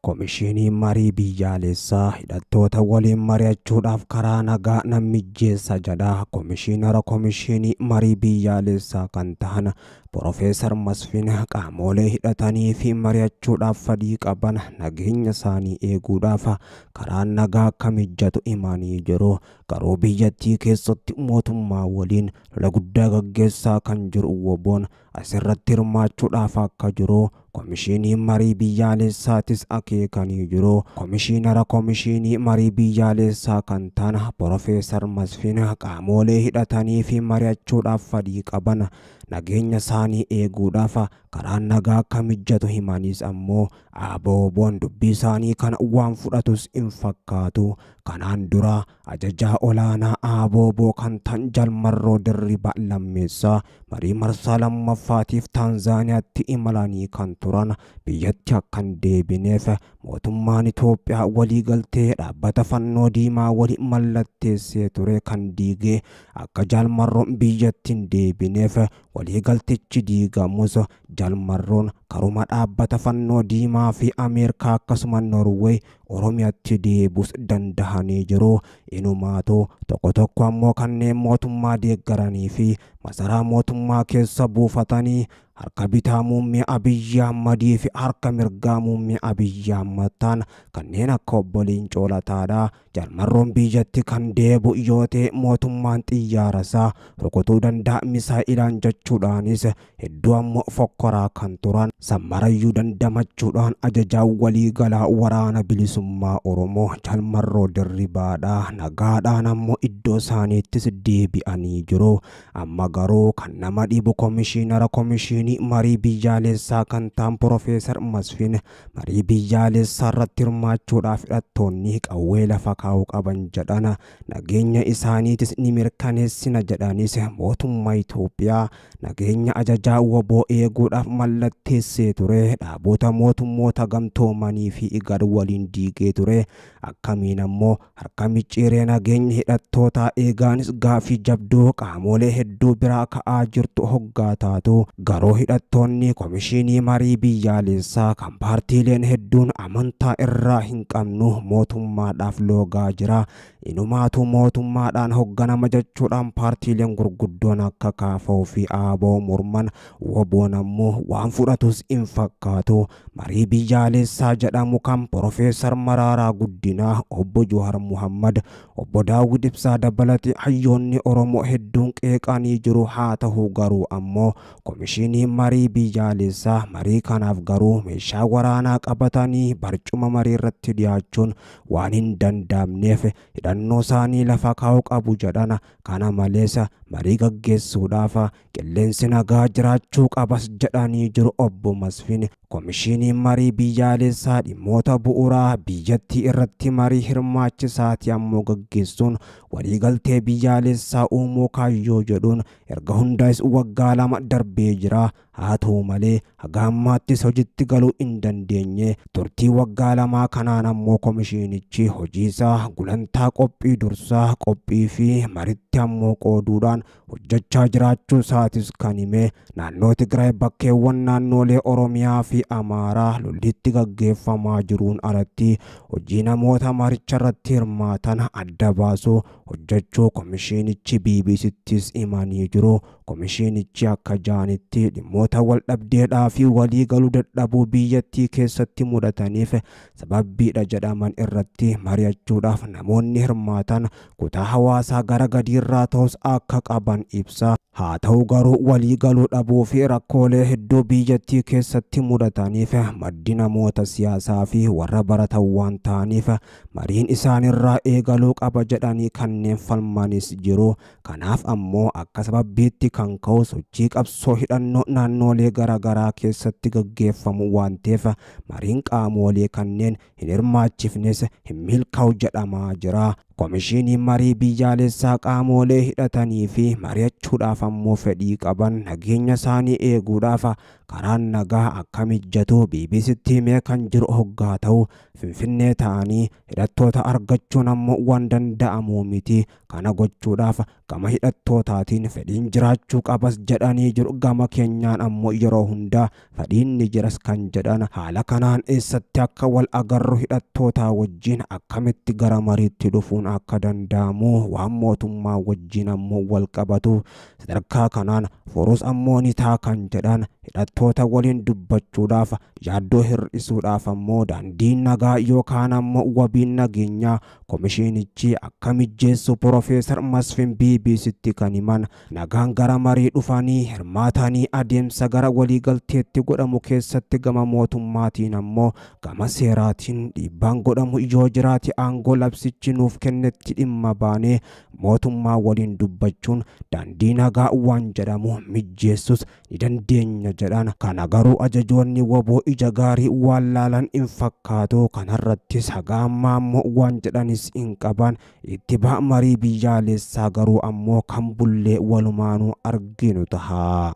Komishinii marii biyyaalessaa hidhattoota waliin mari'achuudhaaf karaa nagaa nammijeessa jedha. Komishinara komishinii marii biyyaalessaa kan ta'an Profeesar Masfin qaamolee hidhatanii fi mari'achuudhaaf fedhii qaban nageenya isaanii eeguudhaaf karaa nagaa akka mijatu himanii jiru. Garuu biyyattii keessatti mootummaa waliin lola guddaa gaggeessaa kan jiru WBO'n asirratti hirmaachuudhaaf akka jiru komishinii marii biyyaalessaatis akeekanii jiru. Komishinara komishinii marii biyyaalessaa kan ta'an Profeesar Masfin qaamolee hidhatanii fi mari'achuudhaaf fedhii qaban nageenya isaanii eeguudhaaf karaa nagaa akka mijatu himanis ammoo WBO'n dubbii isaanii kana waan fudhatus hin fakkaatu. Kanaan dura ajajaa olaanaa WBO kan ta'an Jalmarroo Dirribaa Lammeessaa marii marsaa lammaffaatiif Taanzaaniyaatti imalanii kan turan biyyatti akka hin deebineef mootummaan Itoophiyaa waliigaltee dhaabbata fannoo diimaa waliin mallatteessee ture kan diigee akka Jalmarroon biyyatti hin deebineef waliigaltichi diigamus Jalmarroon karuma dhaabbata fannoo diimaa fi Ameerikaa akkasuma Norway Oromiyaatti deebus dandahanii jiru. Inumaatu tokko ammoo kanneen mootummaa deeggaranii fi masaraa mootummaa keessa buufatanii harka bitaa muummee Abiyyi Ahmadii fi harka mirgaa muummee Abiyyi Ahmad ta'an kanneen akka obbo Leencoo Lataadhaa Jalmarroon biyyatti kan deebi'u yoo ta'e mootummaan xiyyaarasaa rukutuu danda'a misaa'ilaan jechuudhaanis hedduu ammoo fokkoraa kan turan sammarayyuu dandamachuudhaan ajajaa waliigalaa waraana bilisummaa Oromoo Jalmarroo Dirribaadhaa nagaadhaan ammoo iddoo isaaniittis deebi'anii jiru. Amma garuu kan nama dhibu komishinara komishinii marii biyyaalessaa kan ta'an Profeesar Masfin marii biyyaalessaa irratti hirmaachuudhaaf hidhattoonni qawwee lafa kaa'uu qaban jedhan nageenya isaaniitis ni mirkaneessina jedhanis mootummaa Itoophiyaa nageenya ajajaa WBO eeguudhaaf mallatteessee ture. Dhaabota mootummoota gamtoomanii fi IGAD waliin diigee ture. Akkamiin ammoo harka micciiree nageenya hidhattootaa eegaanis gaafii jabduu qaamolee hedduu biraa ka'aa jirtu hoggaa taatu. Garuu hidhattoonni komishinii marii biyyaalessaa kan paartiileen hedduun amantaa irraa hin qabnu mootummaadhaaf loogaa jira. Inumaatu mootummaadhaan hogganama jechuudhaan paartiileen gurguddoon akka KFO fi ABO morman WBO'n ammoo waan fudhatus hin fakkaatu. Marii biyyaalessaa jedhamu kan Profeesar Mararaa Guddinaa, obbo Jawaar Mohammad, obbo Daawud Ibsaa dabalatee hayyoonni Oromoo hedduun qeeqanii jiru. Haa ta'u garuu ammoo komishinii marii biyyaalessaa marii kanaaf garuu meeshaa waraanaa qabatanii barcuma marii irratti dhiyaachuun waan hin danda'amneef hidhannoo isaanii lafa kaa'uu qabu jedhan. Kana malees marii gaggeessuudhaaf qilleensi nagaa jiraachuu qabas jedhanii jiru obbo Masfin. Komishinii marii biyyaalessaa dhimmoota bu'uuraa biyyattii irratti marii hirmaachisaati ammoo gaggeessuun waliigaltee biyyaalessaa uumuu kaayyoo jedhuun erga hundaa'es waggaa 2 darbee jira. Haa ta'u malee haga ammaattis hojiitti galuu hin dandeenye. Turtii waggaa 2 kanaan ammoo komishinichi hojii isaa gulantaa qophii dursaa qophii fi maritti ammoo qooduudhaan hojjechaa jiraachuu isaatis kan hime. Naannoo Tigraay bakkeewwan naannolee Oromiyaa fi Amaaraa lollitti gaggeeffamaa jiruun alatti hojii namoota maricha irratti hirmaatan adda baasuu hojjechuu komishinichi BBC'ttis himanii jiru. Komishinichi akka jaanitti dhimmoota wal dhabdeedhaa fi waliigaluu dadhabuu biyyattii keessatti mudataniif sababbiidha jedhaman irratti mari'achuudhaaf namoonni hirmaatan kutaa hawaasaa gara gadiirraa ta'us akka qaban ibsa. Haa ta'u garuu waliigaluu dhabuu fi rakkoolee hedduu biyyattii keessatti mudataniif maddi namoota siyaasaa fi warra baratan waan ta'aniif mariin isaanirraa eegaluu qaba jedhanii kanneen falmanis jiru. Kanaaf ammoo akka sababbiitti kan ka'u sochii qabsoo hidhannoo naannolee garaagaraa keessatti gaggeeffamu waan ta'eef mariin qaamolee kanneen hin hirmaachifnes hin milkaa'u jedhamaa jira. Komishinii marii biyyaalessaa qaamolee hidhatanii fi mari'achuudhaaf ammoo fedhii qaban nageenya isaanii eeguudhaaf karaan nagaa akka mijatu BBC'tti himee kan jiru hoggaa ta'u Finfinnee ta'anii hidhattoota argachuun ammoo waan danda'amu miti. keessatti kana gochuudhaaf gama hidhattootaatiin fedhiin jiraachuu qabas jedhanii jiru. Gama keenyaan ammoo yeroo hundaa fedhiin ni jiras kan jedhan. Haala kanaan eessatti akka wal agarru hidhattootaa wajjin akkamitti gara mariitti dhufuun akka danda'amu waan mootummaa wajjin ammoo wal qabatu sadarkaa kanaan furuus ammoo ni ta'a kan jedhan. Hidhattoota waliin dubbachuudhaaf yaaddoo hir'isuudhaaf ammoo daandii nagaa yookaan ammoo wabiin nageenyaa komishiinichi akka mijeessu Profeesar Masfin BBCtti kan himan. Nagaan gara marii dhufanii hirmaatanii adeemsa gara waliigalteetti godhamu keessatti gama mootummaatiin ammoo gama seeraatiin dhiibbaan godhamu yoo jiraate aangoo labsichi nuuf kennetti dhimma baanee mootummaa waliin dubbachuun daandii nagaa waan jedhamu mijeessus ni dandeenya jedhan. Kana garuu ajajoonni waboo ija gaarii waan laalan hin fakkaatu. Kanarrattis haga ammaa ammoo waan jedhanis hin qaban. Ittibaa marii biyyaalessaa garuu ammoo kan bullee walumaanuu arginu ta'a.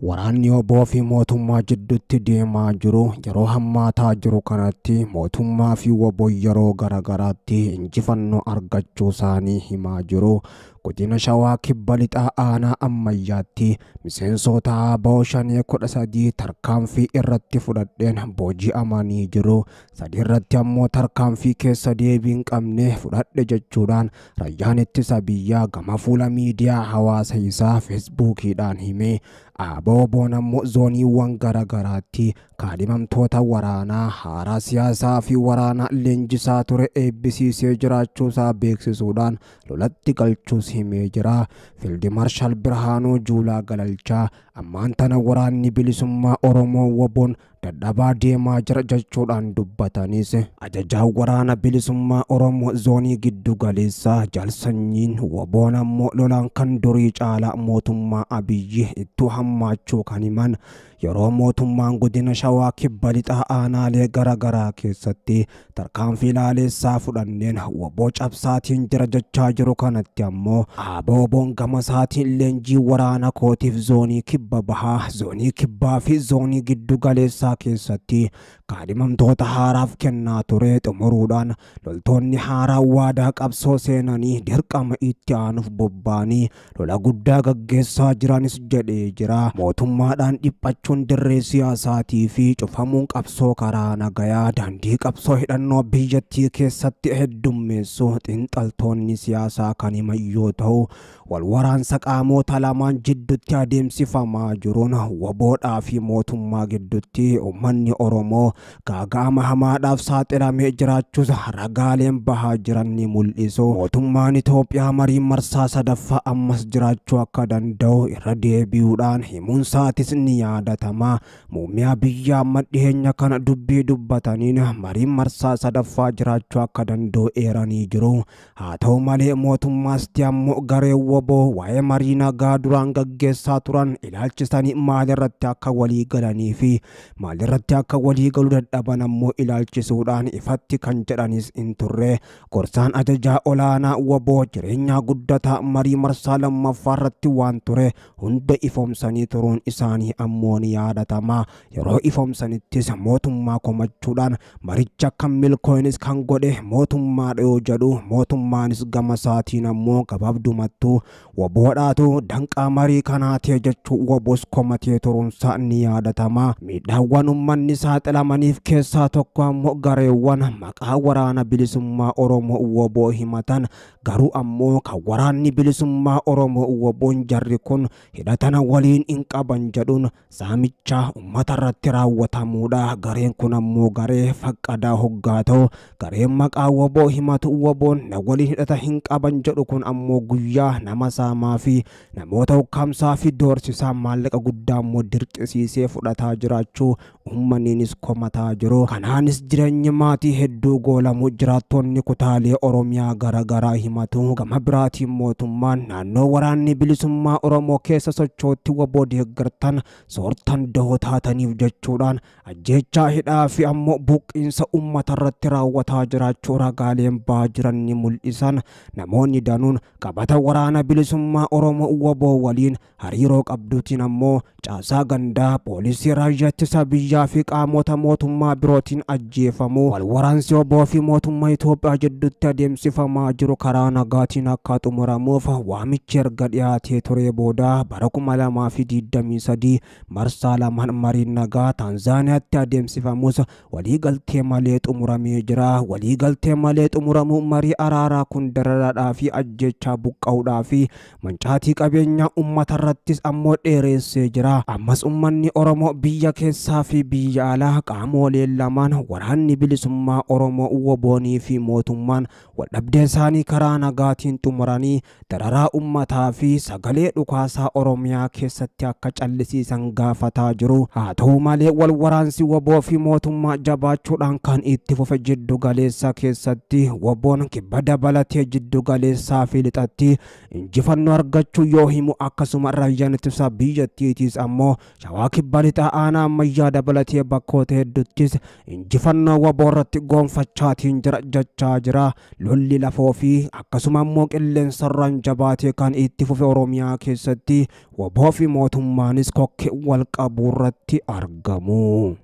Waraanni oboo fi mootummaa jidduutti deemaa jiru yeroo hammaataa jiru kanatti mootummaa fi woboo yeroo garagaraatti injifannoo argachuu isaanii himaa jiru. Godina Shawaa Kibba Lixaa Aanaa Ammayyaatti miseensota ABO 513 tarkaanfii irratti fudhadheen booji'amanii jiru. Sadii irratti ammoo tarkaanfii keessa deebii hin qabne fudhadhe jechuudhaan rayyaan ittisa biyyaa gama fuula miidiyaa hawaasa isaa Feesbuukiidhaan hime. ABO'n ammoo zooniiwwan garagaraatti kaadhimamtoota waraanaa haaraa siyaasaa fi waraanaa leenjisaa ture eebbisiisee jiraachuusaa beeksisuudhaan lolatti galchuus himee jira. Fiildi Maarshaal Birhaanuu Juulaa Galalchaa ammaan tana waraanni bilisummaa Oromoo WBO'n dadhabaa deemaa jira jechuudhaan dubbatanis ajajaan waraana bilisummaa Oromoo zoonii giddu galeessaa Jaalsanyiin WBO'n ammoo lolaan kan durii caalaa mootummaa Abiyyi itti hammaachuu kan himan. Yeroo mootummaan godina Shawaa Kibba Lixaa aanaalee garagaraa keessatti tarkaanfii laaleessaa fudhanneen WBO cabsaatiin jira jechaa jiru kanatti ammoo ABO'n gama isaatiin leenjii waraana kootiif zoonii kibba bahaa, zoonii kibbaa fi zoonii giddu galeessaa keessatti kaadhimamtoota haaraaf kennaa ture xumuruudhaan loltoonni haaraa waadaa qabsoo seenanii dirqama itti aanuuf bobba'anii lola guddaa gaggeessaa jiranis jedhee jira. Mootummaadhaan dhiphachuun dirree siyaasaatii fi cufamuun qabsoo karaa nagayaa daandii qabsoo hidhannoo biyyattii keessatti heddummeessu xiinxaltoonni siyaasaa kan himan yoo ta'u, wal waraansa qaamota lamaan jidduutti adeemsifamaa jiruun WBO'dhaa fi mootummaa gidduutti uummanni Oromoo gaaga'ama hamaadhaaf saaxilamee jiraachuus ragaaleen bahaa jiran ni mul'isu. Mootummaan Itoophiyaa marii marsaa sadaffaa ammas jiraachuu akka danda'u irra deebi'uudhaan himuun isaatis ni yaadatama. Muummee biyyaa amma dhiyeenya kana dubbii dubbataniin mariin marsaa sadaffaa jiraachuu akka danda'u eeranii jiru. Haa ta'u malee mootummaasti ammoo garee WBO waa'ee marii nagaa duraan gaggeessaa turan ilaalchisanii maalirratti akka walii galanii fi maalirratti akka walii galuu dadhaban ammoo ilaalchisuudhaan ifatti kan jedhanis hin turre. Gorsaan ajajaa olaanaa WBO jireenyaa guddataa marii marsaa lammaffaa irratti waan ture hunda ifoomsanii turuun isaanii ammoo ni yaadatama. Yeroo ifoomsanittis mootummaa komachuudhaan maricha kan milkoo'inis kan godhe mootummaadha yoo jedhu, mootummaanis gama isaatiin ammoo gabaabdumattuu WBO'dhaatu danqaa marii kanaatee jechuu WBO's komatee turuunsaa ni yaadatama. Miidhaawwan uummanni saaxilamaniif keessaa tokko ammoo gareewwan maqaa waraana bilisummaa Oromoo WBO himatan garuu ammoo kan waraanni bilisummaa Oromoo WBO'n jarri kun hidhatana waliin hin qaban jedhuun saamicha uummata irratti raawwatamuudha. Gareen kun ammoo garee faqqadaa hoggaa ta'u, gareen maqaa WBO himatu WBO'n na waliin hidhata hin qaban jedhu kun ammoo guyyaa nama saamaa fi namoota ukkaamsaa fi doorsisaa maallaqa guddaa ammoo dirqisiisee fudhataa jiraachuu ummaniinis komataa jiru. Kanaanis jireenya maatii hedduu goolamu jiraattonni kutaalee Oromiyaa garaagaraa himatu. Gama biraatiin mootummaan naannoo waraanni bilisummaa Oromoo keessa sochootti waboo deeggartan soortan dahoo taataniif jechuudhaan ajjeechaa hidhaa fi ammoo buqqiinsa uummata irratti raawwataa jiraachuu ragaaleen ba'aa jiran ni mul'isan. Namoonni danuun qabata waraana bilisummaa Oromoo waboo waliin hariiroo qabduutiin ammoo caasaa gandaa poolisii raayyaa ittisa biyyaa fi qaamota mootummaa birootiin ajjeefamuu wal waraansi waboo fi mootummaa Itoophiyaa jidduutti adeemsifamaa jiru karaa nagaatiin akka xumuramuuf waamichi erga dhiyaatee ture booda bara 2023 marsaa lamaan mariin nagaa Taanzaaniyaatti adeemsifamus waliigaltee malee xumuramee jira. Waliigaltee malee xumuramuu marii araaraa kun dararaadhaa fi ajjeechaa buqqa'uudhaa fi mancaatii qabeenyaa uummata irrattis ammoo dheereessee jira. Ammas uummanni Oromoo biyya keessaa fi biyya alaa qaamoleen lamaan waraanni bilisummaa Oromoo woboonii fi mootummaan waldhabdee isaanii karaa nagaatiin xumuranii dararaa uummataa fi sagalee dhukaasaa Oromiyaa keessatti akka callisiisan gaafataa jiru. Haa ta'u malee wal waraansi woboo fi mootummaa jabaachuudhaan kan itti fufe jiddu galeessaa keessatti woboon kibba dabalatee jiddu galeessaa fi lixatti injifannoo argachuu yoo himu akkasuma raayyaan ittisa biyyattiitis ammoo shawaa kibba lixaa aanaa ammayyaa dabalatee bakkoota hedduuttis injifannoo woboo irratti goonfachaatiin jechaa jira. Lolli lafoo fi akkasuma ammoo qilleensarraan jabaatee kan itti fufe Oromiyaa keessatti woboo fi mootummaanis kokkee wal qabuu irratti argamu.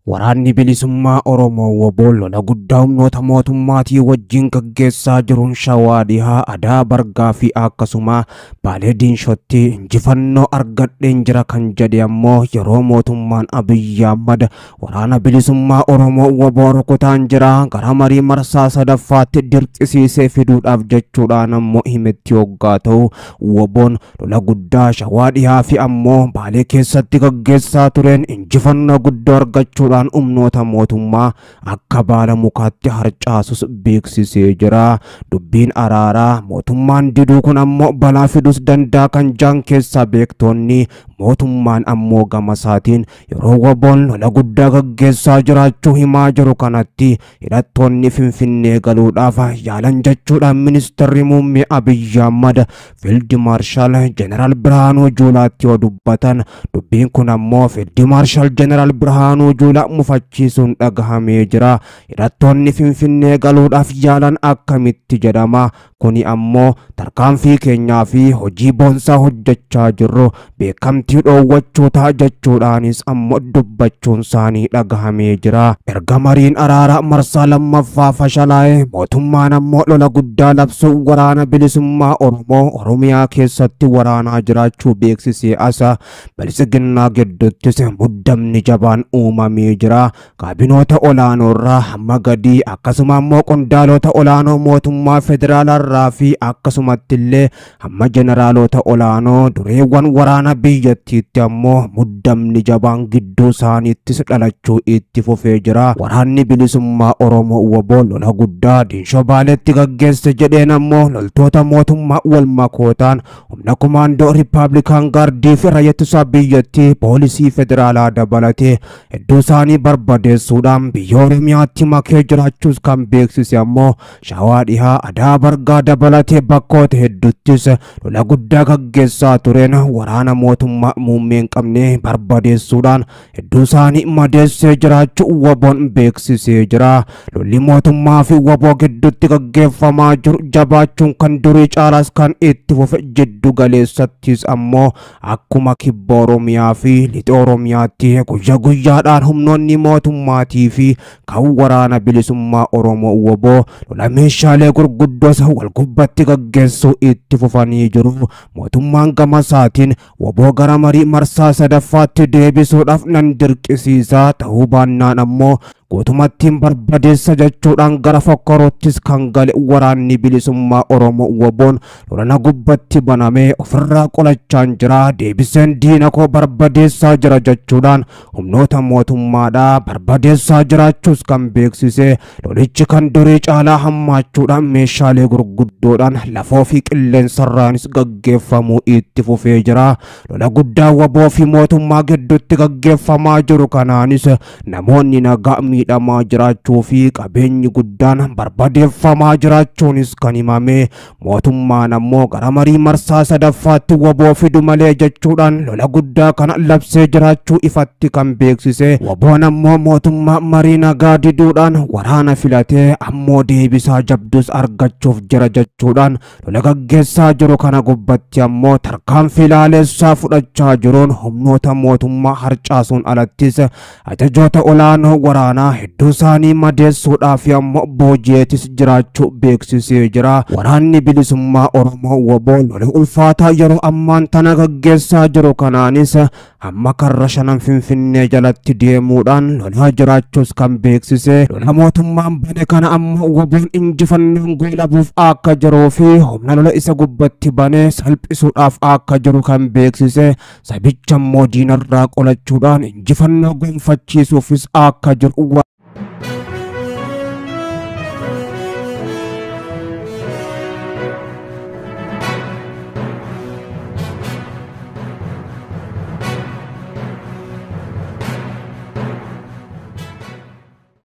Waraanni bilisummaa Oromoo woboo lola guddaa humnoota mootummaatii wajjin gaggeessaa jiruun Shawaa Dhihaa, Adaa Bargaa fi akkasuma Baalee Diinshootti injifannoo argadheen jira kan jedhe ammoo yeroo mootummaan Abiyyi Ahmad waraana bilisummaa Oromoo woboo rukutaan jira gara marii marsaa sadaffaatti dirqisiisee fiduudhaaf jechuudhaan ammoo himetti hoggaa ta'u woboon lola guddaa Shawaa Dhihaa fi ammoo Baalee keessatti gaggeessaa tureen injifannoo guddaa argachuudhaan umnoota mootummaa akka baala mukaatti harcaasus beeksisee jira. Dubbiin araaraa mootummaan diduu kun ammoo balaa fidus danda'a kan jaan keessa beektoonni mootummaan ammoo gamasaatiin yeroo woboon lola guddaa gaggeessaa jiraachuu himaa jiru kanatti hidhattoonni Finfinnee galuudhaaf yaalan jechuudhaan ministeerri muummee Abiyyi Ahmad Fiild Maarshaal Jeneraal Birhaanuu Juulaatti yoo dubbatan dubbiin kun ammoo Fiild Maarshaal Jeneraal Birhaanuu Juulaa mufachiisuun dhagahamee jira. Hidhattoonni Finfinnee galuudhaaf yaalan akkamitti jedhama? Kuni ammoo tarkaanfii keenyaa fi hojii boonsaa hojjechaa jirru beekamtii dhoowwachuu ta'a jechuudhaanis ammoo dubbachuun isaanii dhagahamee jira. Erga mariin araaraa marsaa lammaffaa fashalaa'e mootummaan ammoo lola guddaa labsuun waraana bilisummaa Oromoo Oromiyaa keessatti waraanaa jiraachuu beeksisee asa bilisiginnaa gidduuttis muddamni jabaan uumamee jira. Kaabinoota olaanoorraa hamma gadii akkasuma ammoo qondaalota olaanoo mootummaa federaalaa fi akkasumatti illee hamma jeneraalota olaanoo dureewwan waraana biyyattiitti ammoo muddamni jabaan gidduu isaaniittis dhalachuu itti fufee jira. Waraanni bilisummaa Oromoo woboo lola guddaa Diinshoo Baaleetti gaggeesse jedheen ammoo loltoota mootummaa wal makootaan humna kumaandoo Rippaabilikaan Gaardii fi raayyaa ittisa biyyattii poolisii federaalaa dabalatee hedduu isaanii barbadeessuudhaan biyya Oromiyaatti makee jiraachuus kan beeksise ammoo Shawaa Dhihaa, Adaa Bargaa dabalatee bakkoota hedduuttis lola guddaa gaggeessaa tureen waraana mootummaa muummee hin qabne barbadeessuudhaan hedduu isaanii madeessee jiraachuu woboon beeksisee jira. Lolli mootummaa fi woboo gidduutti gaggeeffamaa jiru jabaachuun kan durii caalaas kan itti fufe jiddu galeessattis ammoo akkuma kibba Oromiyaa fi lixa Oromiyaatti guyyaa guyyaadhaan humnoonni mootummaatii fi kan waraana bilisummaa Oromoo woboo lola meeshaalee gurguddoos wal gubbatti gaggeessuu itti fufanii jiru. Mootummaan gamasaatiin woboo gara marii marsaa sadaffaatti deebisuudhaaf nan dirqisiisaa ta'uu baannaan ammoo guutumattiin barbadeessa jechuudhaan gara fokkorottis kan gale waraanni bilisummaa Oromoo WBO'n lola gubbatti banamee ofirraa qolachaan jira. Deebiseen diina koo barbadeessaa jira jechuudhaan humnoota mootummaadhaa barbadeessaa jiraachuus kan beeksise. Lolichi kan durii caalaa hammaachuudhaan meeshaalee gurguddoodhaan lafoo fi qilleensarraanis gaggeeffamuu itti fufee jira. Lola guddaa WBO fi mootummaa gidduutti gaggeeffamaa jiru kanaanis namoonni nagaa miidhamaa jiraachuu fi qabeenyi guddaan barbadeeffamaa jiraachuunis kan himame. Mootummaan ammoo gara marii marsaa sadaffaatti WBO fidu malee jechuudhaan lola guddaa kana labsee jiraachuu ifatti kan beeksise. WBO'n ammoo mootummaa marii nagaa diduudhaan waraana filatee ammoo deebisaa jabdus argachuuf jira jechuudhaan lola gaggeessaa jiru kana gubbatti ammoo tarkaanfii ilaaleessaa fudhachaa jiruun humnoota mootummaa harcaasuun alattis ajajoota olaanoo waraanaa hedduu isaanii madeessuudhaaf ammoo booji'eetis jiraachuu beeksisee jira. Waraanni bilisummaa Oromoo WBO lola ulfaataa yeroo ammaan tana gaggeessaa jiru kanaanis amma karra shanan Finfinnee jalatti deemuudhaan lolaa jiraachuus kan beeksise. Lola mootummaan bane kana ammoo WBO'n injifannoon goolabuuf akka jiruu fi humna lola isa gubbatti bane salphisuudhaaf akka jiru kan beeksise. Sabicha immoo diinarraa qolachuudhaan injifannoo gonfachiisuufis akka jiru